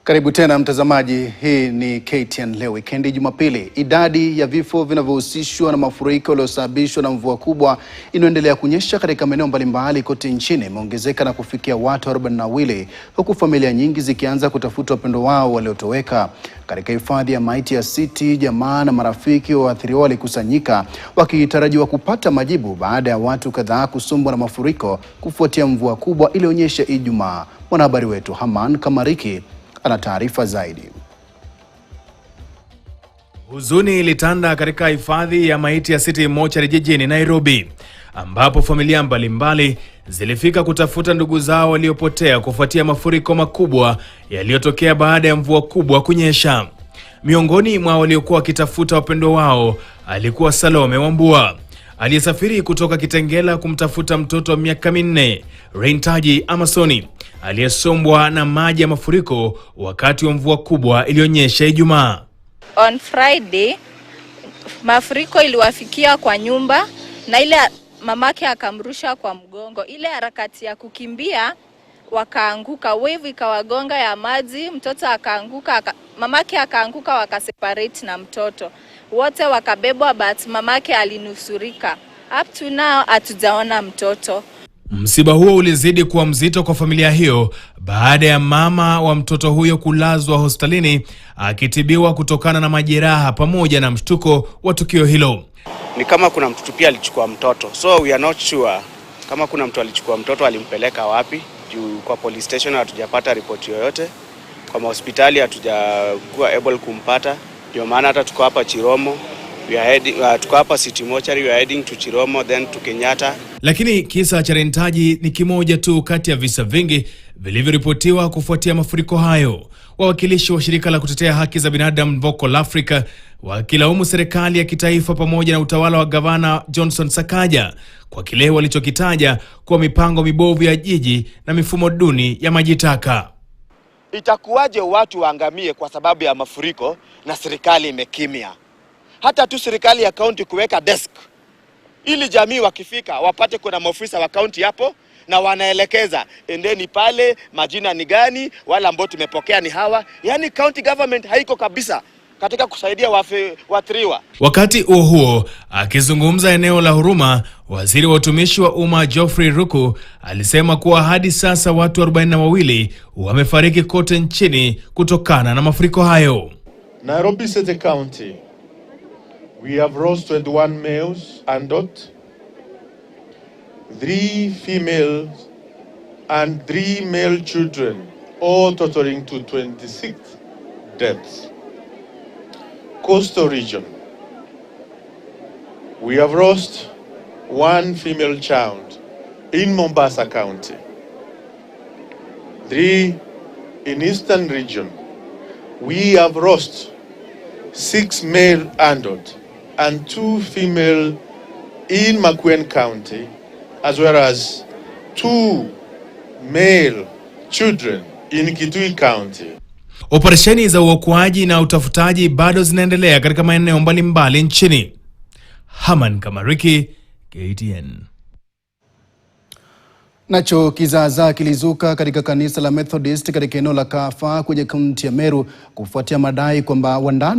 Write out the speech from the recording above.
Karibu tena mtazamaji, hii ni KTN leo wikendi Jumapili. Idadi ya vifo vinavyohusishwa na mafuriko yaliyosababishwa na mvua kubwa inayoendelea kunyesha katika maeneo mbalimbali kote nchini imeongezeka na kufikia watu 42, huku familia nyingi zikianza kutafuta wapendo wao waliotoweka. Katika hifadhi ya maiti ya City, jamaa na marafiki wa waathiriwa walikusanyika wakitarajiwa kupata majibu baada ya watu kadhaa kusombwa na mafuriko kufuatia mvua kubwa iliyonyesha Ijumaa. Mwanahabari wetu Haman Kamariki ana taarifa zaidi. Huzuni ilitanda katika hifadhi ya maiti ya City Mortuary jijini Nairobi, ambapo familia mbalimbali zilifika kutafuta ndugu zao waliopotea kufuatia mafuriko makubwa yaliyotokea baada ya mvua kubwa kunyesha. Miongoni mwa waliokuwa wakitafuta wapendwa wao alikuwa Salome Wambua, aliyesafiri kutoka Kitengela kumtafuta mtoto wa miaka 4, Reintaji Amasoni, aliyesombwa na maji ya mafuriko wakati wa mvua kubwa iliyonyesha Ijumaa. On Friday, mafuriko iliwafikia kwa nyumba na ile mamake akamrusha kwa mgongo. Ile harakati ya kukimbia wakaanguka, wave ikawagonga ya maji, mtoto akaanguka, mamake akaanguka, wakaseparate na mtoto. Wote wakabebwa but mamake alinusurika. Up to now hatujaona mtoto. Msiba huo ulizidi kuwa mzito kwa familia hiyo baada ya mama wa mtoto huyo kulazwa hospitalini akitibiwa kutokana na majeraha pamoja na mshtuko wa tukio hilo. Ni kama kuna mtu pia alichukua mtoto. So we are not sure kama kuna mtu alichukua mtoto alimpeleka wapi. Juu kwa police station hatujapata ripoti yoyote. Kwa hospitali hatujakuwa able kumpata. Ndio maana hata tuko hapa Chiromo. We are heading tuko hapa City Mortuary, we are heading to Chiromo then to Kenyatta. Lakini kisa cha Reintaji ni kimoja tu kati ya visa vingi vilivyoripotiwa kufuatia mafuriko hayo. Wawakilishi wa shirika la kutetea haki za binadamu Vocal Africa wakilaumu serikali ya kitaifa pamoja na utawala wa gavana Johnson Sakaja kwa kile walichokitaja kwa mipango mibovu ya jiji na mifumo duni ya maji taka. Itakuwaje watu waangamie kwa sababu ya mafuriko na serikali imekimia? Hata tu serikali ya kaunti kuweka desk ili jamii wakifika wapate kuna maofisa wa kaunti hapo na wanaelekeza endeni pale, majina ni gani, wala ambao tumepokea ni hawa. Yani county government haiko kabisa katika kusaidia waathiriwa. Wakati huo akizungumza eneo la Huruma, waziri wa utumishi wa umma Geoffrey Ruku alisema kuwa hadi sasa watu 42 wamefariki kote nchini kutokana na mafuriko hayo. Nairobi City County, we have lost 21 males adult, 3 females and 3 male children, all totaling to 26 deaths. Coastal region, we have lost 1 female child in Mombasa County, 3 in Eastern region. We have lost 6 male adult and 2 female in Makueni County, as well as 2 male children in Kitui County. Operesheni za uokoaji na utafutaji bado zinaendelea katika maeneo mbalimbali nchini. Haman Kamariki, KTN. Nacho kizaazaa kilizuka katika kanisa la Methodist katika eneo la Kafa kwenye kaunti ya Meru kufuatia madai kwamba wandano